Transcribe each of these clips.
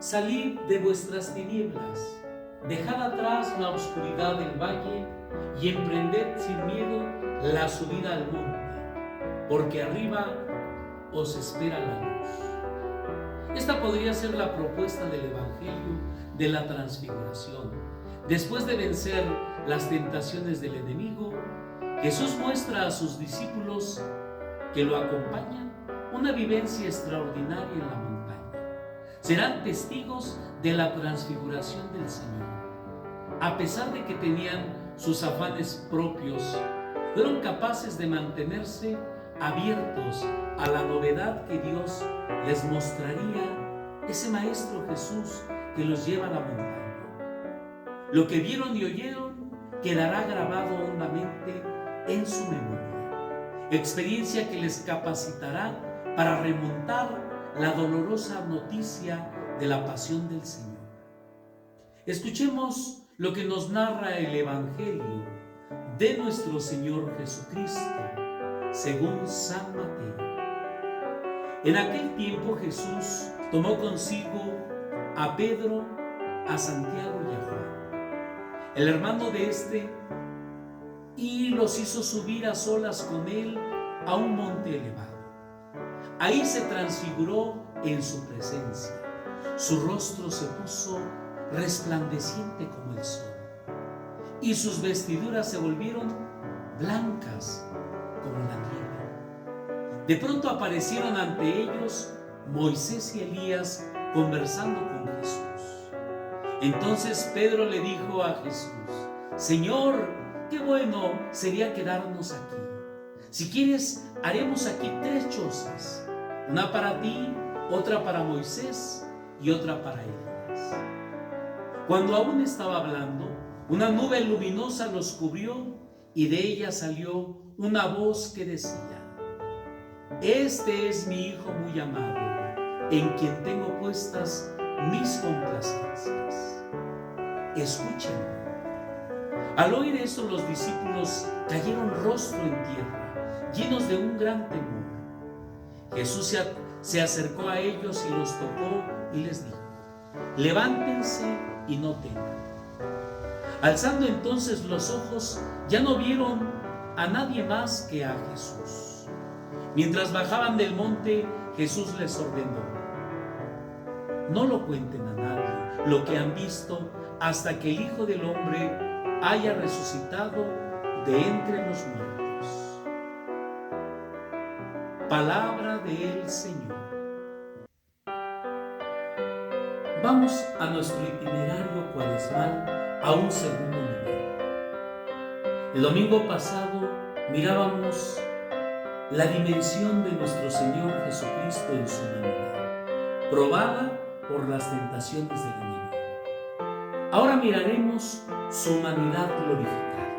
salid de vuestras tinieblas, dejad atrás la oscuridad del valle y emprended sin miedo la subida al monte, porque arriba os espera la luz. Esta podría ser la propuesta del Evangelio de la Transfiguración. Después de vencer las tentaciones del enemigo, Jesús muestra a sus discípulos que lo acompañan una vivencia extraordinaria en la montaña. Serán testigos de la transfiguración del Señor. A pesar de que tenían sus afanes propios, fueron capaces de mantenerse abiertos a la novedad que Dios les mostraría, ese Maestro Jesús que los lleva a la montaña. Lo que vieron y oyeron quedará grabado hondamente en su memoria, experiencia que les capacitará para remontar la dolorosa noticia de la pasión del Señor. Escuchemos lo que nos narra el Evangelio de nuestro Señor Jesucristo, según San Mateo. En aquel tiempo Jesús tomó consigo a Pedro, a Santiago y a Juan, el hermano de este, y los hizo subir a solas con él a un monte elevado. Ahí se transfiguró en su presencia. Su rostro se puso resplandeciente como el sol, y sus vestiduras se volvieron blancas como la nieve. De pronto aparecieron ante ellos Moisés y Elías conversando con Jesús. Entonces Pedro le dijo a Jesús: Señor, qué bueno sería quedarnos aquí. Si quieres, haremos aquí 3 chozas, una para ti, otra para Moisés y otra para Elías. Cuando aún estaba hablando, una nube luminosa los cubrió y de ella salió una voz que decía: Este es mi Hijo muy amado, en quien tengo puestas mis complacencias. Escúchenlo. Al oír eso, los discípulos cayeron rostro en tierra, llenos de un gran temor. Jesús se acercó a ellos y los tocó y les dijo: Levántense y no teman. Alzando entonces los ojos, ya no vieron a nadie más que a Jesús. Mientras bajaban del monte, Jesús les ordenó: No lo cuenten a nadie lo que han visto hasta que el Hijo del Hombre haya resucitado de entre los muertos. Palabra del Señor. Vamos a nuestro itinerario cuaresmal a un segundo nivel. El domingo pasado mirábamos la dimensión de nuestro Señor Jesucristo en su humanidad, probada por las tentaciones del enemigo. Ahora miraremos su humanidad glorificada.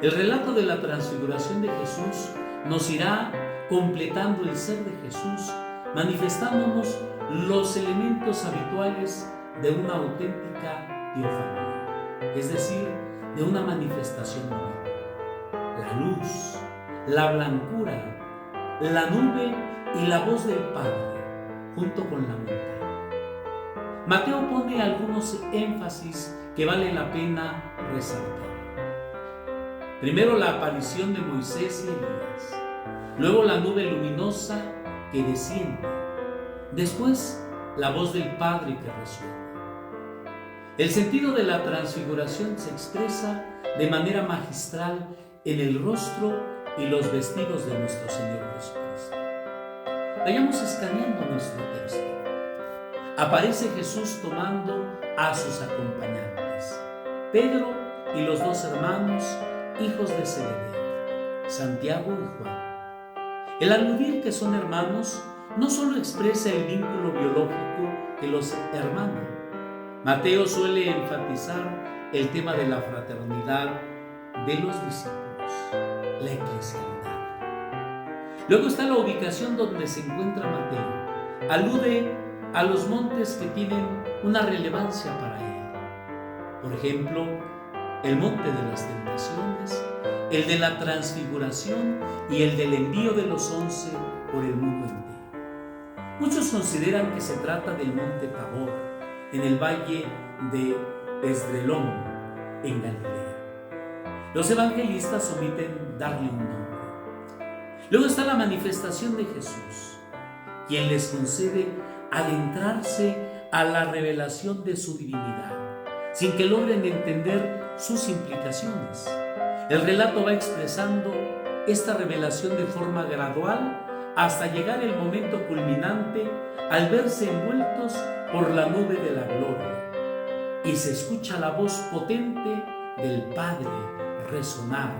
El relato de la transfiguración de Jesús nos irá completando el ser de Jesús, manifestándonos los elementos habituales de una auténtica teofanía, es decir, de una manifestación divina. La luz, la blancura, la nube y la voz del Padre, junto con la montaña. Mateo pone algunos énfasis que vale la pena resaltar. Primero, la aparición de Moisés y Elías. Luego, la nube luminosa que desciende. Después, la voz del Padre que resuena. El sentido de la transfiguración se expresa de manera magistral en el rostro y los vestidos de nuestro Señor Jesucristo. Vayamos escaneando nuestro texto. Aparece Jesús tomando a sus acompañantes, Pedro y los 2 hermanos, hijos de Zebedeo, Santiago y Juan. El aludir que son hermanos no solo expresa el vínculo biológico que los hermana. Mateo suele enfatizar el tema de la fraternidad de los discípulos, la eclesialidad. Luego está la ubicación donde se encuentra Mateo. Alude a los montes que tienen una relevancia para él. Por ejemplo, el monte de las tentaciones, el de la transfiguración y el del envío de los 11 por el mundo entero. Muchos consideran que se trata del monte Tabor, en el valle de Esdrelón, en Galilea. Los evangelistas omiten darle un nombre. Luego está la manifestación de Jesús, quien les concede adentrarse a la revelación de su divinidad, sin que logren entender sus implicaciones. El relato va expresando esta revelación de forma gradual hasta llegar el momento culminante al verse envueltos por la nube de la gloria y se escucha la voz potente del Padre resonar.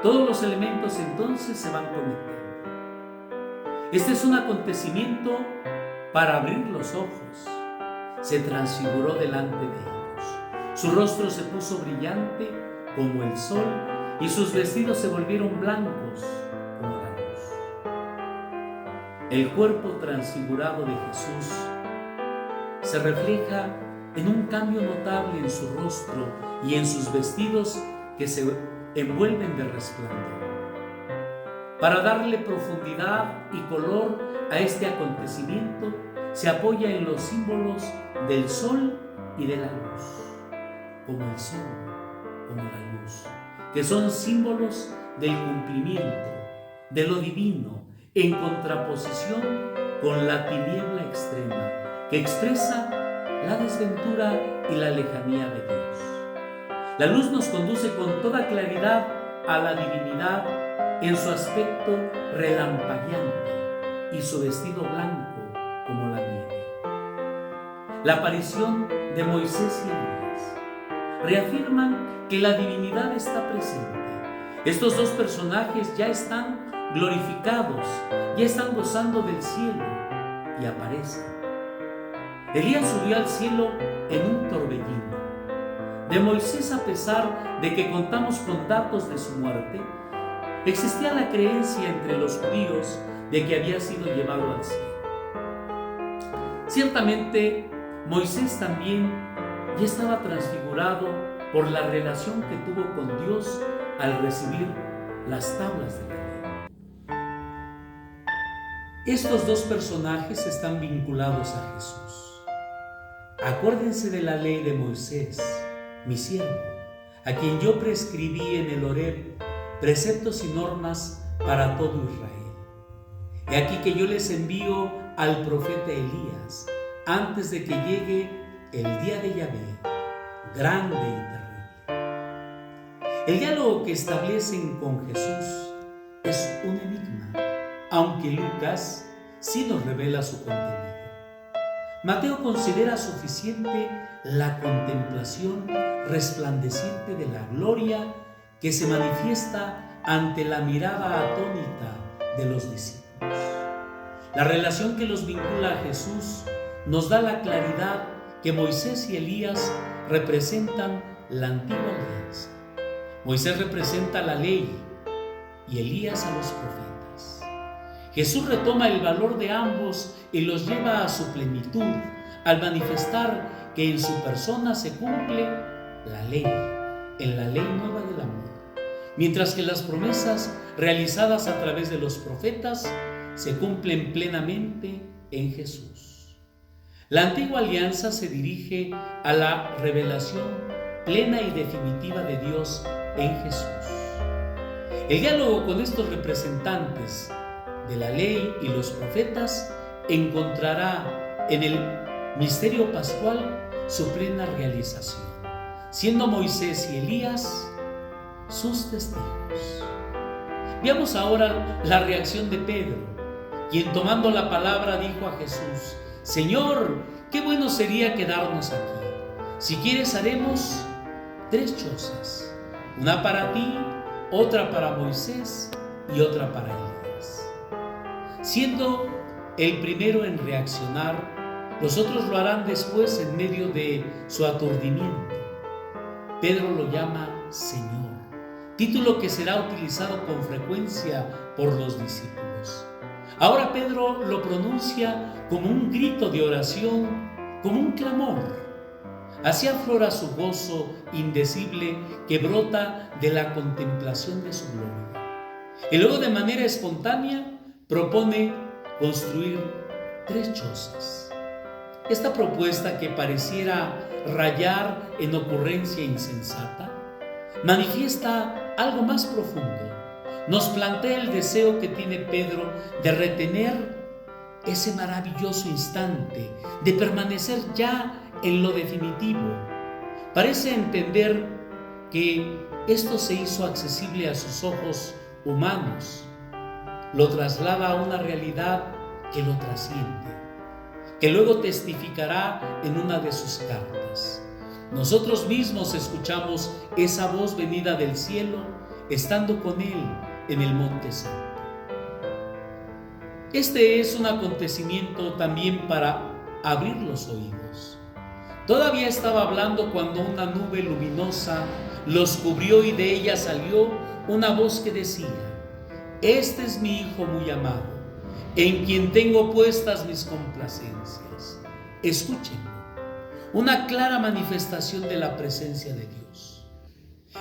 Todos los elementos entonces se van conectando. Este es un acontecimiento para abrir los ojos. Se transfiguró delante de ellos. Su rostro se puso brillante como el sol y sus vestidos se volvieron blancos como la luz. El cuerpo transfigurado de Jesús se refleja en un cambio notable en su rostro y en sus vestidos que se envuelven de resplandor. Para darle profundidad y color a este acontecimiento, se apoya en los símbolos del sol y de la luz, como el sol, como la luz, que son símbolos del cumplimiento, de lo divino, en contraposición con la tiniebla extrema, que expresa la desventura y la lejanía de Dios. La luz nos conduce con toda claridad a la divinidad en su aspecto relampagueante y su vestido blanco como la nieve. La aparición de Moisés y Elías reafirman que la divinidad está presente. Estos dos personajes ya están glorificados, ya están gozando del cielo y aparecen. Elías subió al cielo en un torbellino. De Moisés, a pesar de que contamos con datos de su muerte, existía la creencia entre los judíos de que había sido llevado al cielo. Ciertamente, Moisés también ya estaba transfigurado por la relación que tuvo con Dios al recibir las tablas de la ley. Estos dos personajes están vinculados a Jesús. Acuérdense de la ley de Moisés, mi siervo, a quien yo prescribí en el Horeb preceptos y normas para todo Israel. He aquí que yo les envío al profeta Elías antes de que llegue el día de Yahvé, grande y terrible. El diálogo que establecen con Jesús es un enigma, aunque Lucas sí nos revela su contenido. Mateo considera suficiente la contemplación resplandeciente de la gloria que se manifiesta ante la mirada atónita de los discípulos. La relación que los vincula a Jesús nos da la claridad que Moisés y Elías representan la antigua alianza. Moisés representa la ley y Elías a los profetas. Jesús retoma el valor de ambos y los lleva a su plenitud al manifestar que en su persona se cumple la ley, en la ley nueva del amor, mientras que las promesas realizadas a través de los profetas se cumplen plenamente en Jesús. La antigua alianza se dirige a la revelación plena y definitiva de Dios en Jesús. El diálogo con estos representantes de la ley y los profetas encontrará en el misterio pascual su plena realización, siendo Moisés y Elías sus testigos. Veamos ahora la reacción de Pedro, quien tomando la palabra dijo a Jesús: Señor, qué bueno sería quedarnos aquí. Si quieres haremos 3 chozas, una para ti, otra para Moisés y otra para Elías. Siendo el primero en reaccionar, los otros lo harán después en medio de su aturdimiento. Pedro lo llama Señor, título que será utilizado con frecuencia por los discípulos. Ahora Pedro lo pronuncia como un grito de oración, como un clamor. Así aflora su gozo indecible que brota de la contemplación de su gloria. Y luego de manera espontánea propone construir 3 chozas. Esta propuesta, que pareciera rayar en ocurrencia insensata, manifiesta algo más profundo. Nos plantea el deseo que tiene Pedro de retener ese maravilloso instante, de permanecer ya en lo definitivo. Parece entender que esto se hizo accesible a sus ojos humanos. Lo traslada a una realidad que lo trasciende, que luego testificará en una de sus cartas. Nosotros mismos escuchamos esa voz venida del cielo, estando con él en el Monte Santo. Este es un acontecimiento también para abrir los oídos. Todavía estaba hablando cuando una nube luminosa los cubrió y de ella salió una voz que decía: este es mi Hijo muy amado, en quien tengo puestas mis complacencias. Escúchenlo. Una clara manifestación de la presencia de Dios.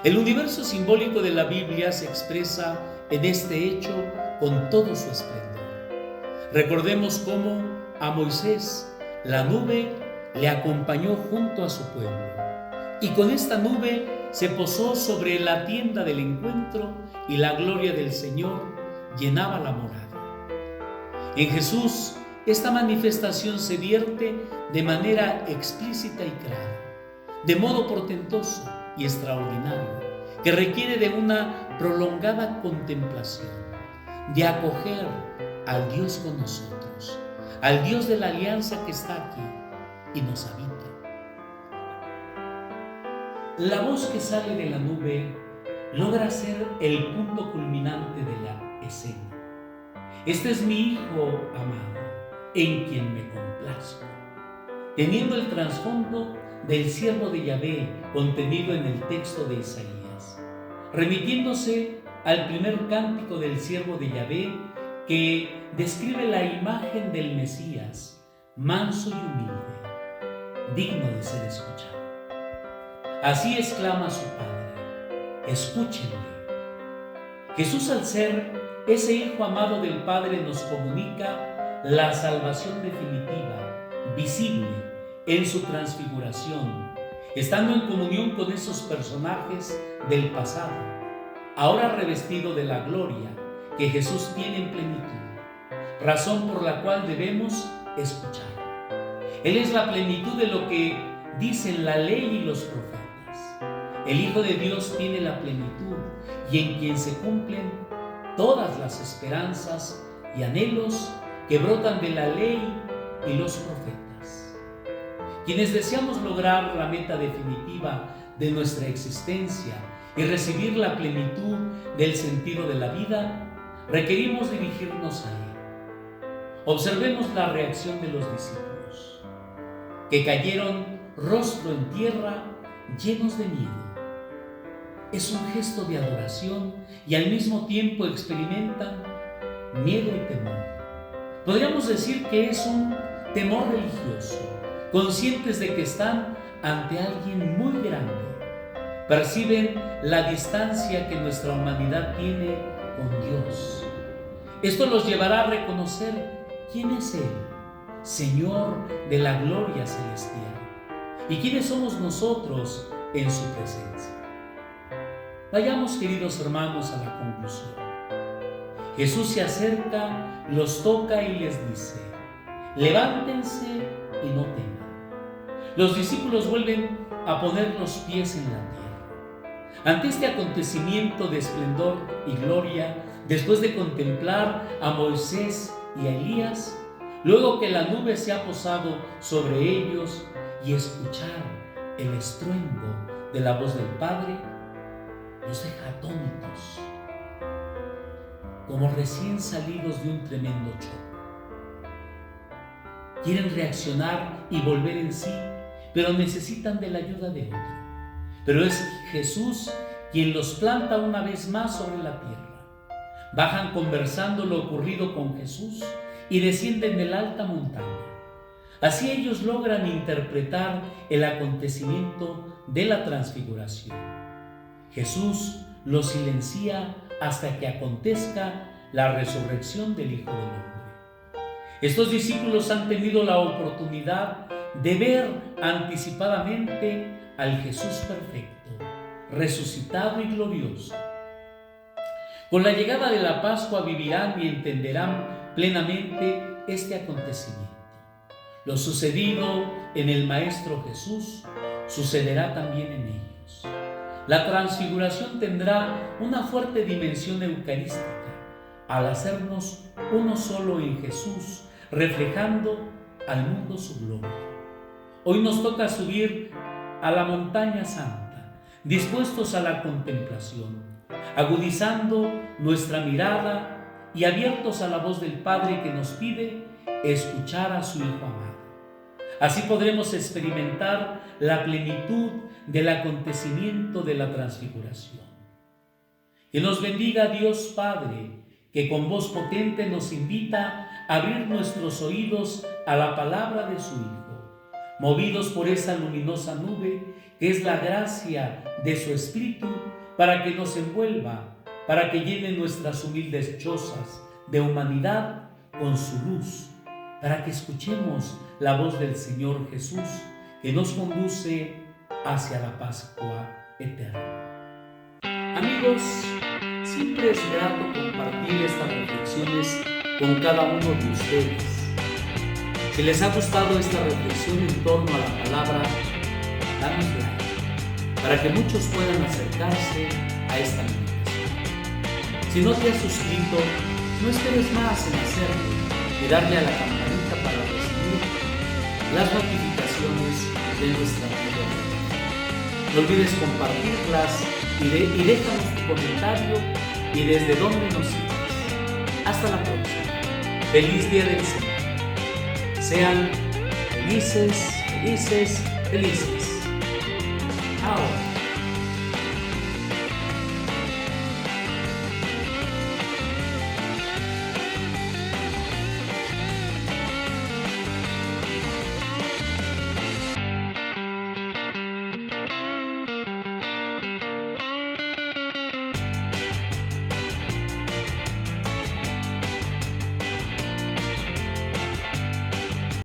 El universo simbólico de la Biblia se expresa en este hecho con todo su esplendor. Recordemos cómo a Moisés la nube le acompañó junto a su pueblo, y con esta nube se posó sobre la tienda del encuentro y la gloria del Señor llenaba la morada. En Jesús, esta manifestación se vierte de manera explícita y clara, de modo portentoso y extraordinario, que requiere de una prolongada contemplación, de acoger al Dios con nosotros, al Dios de la alianza que está aquí y nos habita. La voz que sale de la nube logra ser el punto culminante de la escena. Este es mi Hijo amado, en quien me complazco, teniendo el trasfondo del siervo de Yahvé contenido en el texto de Isaías, remitiéndose al primer cántico del siervo de Yahvé, que describe la imagen del Mesías, manso y humilde, digno de ser escuchado. Así exclama su Padre: escúchenle. Jesús, al ser ese Hijo amado del Padre, nos comunica la salvación definitiva, visible en su transfiguración, estando en comunión con esos personajes del pasado, ahora revestido de la gloria que Jesús tiene en plenitud, razón por la cual debemos escuchar. Él es la plenitud de lo que dicen la ley y los profetas. El Hijo de Dios tiene la plenitud y en quien se cumplen todas las esperanzas y anhelos que brotan de la ley y los profetas. Quienes deseamos lograr la meta definitiva de nuestra existencia y recibir la plenitud del sentido de la vida, requerimos dirigirnos a Él. Observemos la reacción de los discípulos, que cayeron rostro en tierra, llenos de miedo. Es un gesto de adoración y al mismo tiempo experimentan miedo y temor. Podríamos decir que es un temor religioso, conscientes de que están ante alguien muy grande. Perciben la distancia que nuestra humanidad tiene con Dios. Esto los llevará a reconocer quién es Él, Señor de la gloria celestial, y quiénes somos nosotros en su presencia. Vayamos, queridos hermanos, a la conclusión. Jesús se acerca, los toca y les dice: levántense y no teman. Los discípulos vuelven a poner los pies en la tierra. Ante este acontecimiento de esplendor y gloria, después de contemplar a Moisés y a Elías, luego que la nube se ha posado sobre ellos y escuchar el estruendo de la voz del Padre, los deja atónitos, como recién salidos de un tremendo choque. Quieren reaccionar y volver en sí, pero necesitan de la ayuda de otro. Pero es Jesús quien los planta una vez más sobre la tierra. Bajan conversando lo ocurrido con Jesús y descienden de la alta montaña. Así ellos logran interpretar el acontecimiento de la transfiguración. Jesús los silencia hasta que acontezca la resurrección del Hijo del Hombre. Estos discípulos han tenido la oportunidad de ver anticipadamente al Jesús perfecto, resucitado y glorioso. Con la llegada de la Pascua vivirán y entenderán plenamente este acontecimiento. Lo sucedido en el Maestro Jesús sucederá también en ellos. La transfiguración tendrá una fuerte dimensión eucarística al hacernos uno solo en Jesús, reflejando al mundo su gloria. Hoy nos toca subir a la montaña santa, dispuestos a la contemplación, agudizando nuestra mirada y abiertos a la voz del Padre que nos pide escuchar a su Hijo amado. Así podremos experimentar la plenitud del acontecimiento de la transfiguración. Que nos bendiga Dios Padre, que con voz potente nos invita a abrir nuestros oídos a la palabra de su Hijo, movidos por esa luminosa nube que es la gracia de su Espíritu, para que nos envuelva, para que llene nuestras humildes chozas de humanidad con su luz, para que escuchemos la voz del Señor Jesús que nos conduce hacia la Pascua eterna. Amigos, siempre es grato compartir estas reflexiones con cada uno de ustedes. Si les ha gustado esta reflexión en torno a la palabra, danos like, para que muchos puedan acercarse a esta meditación. Si no te has suscrito, no esperes más en hacerlo y darle a la campanita para recibir las notificaciones de nuestra vida. No olvides compartirlas y déjanos tu comentario y desde dónde nos sigues. Hasta la próxima. Feliz Día del Señor. Sean felices, felices, felices. Ahora.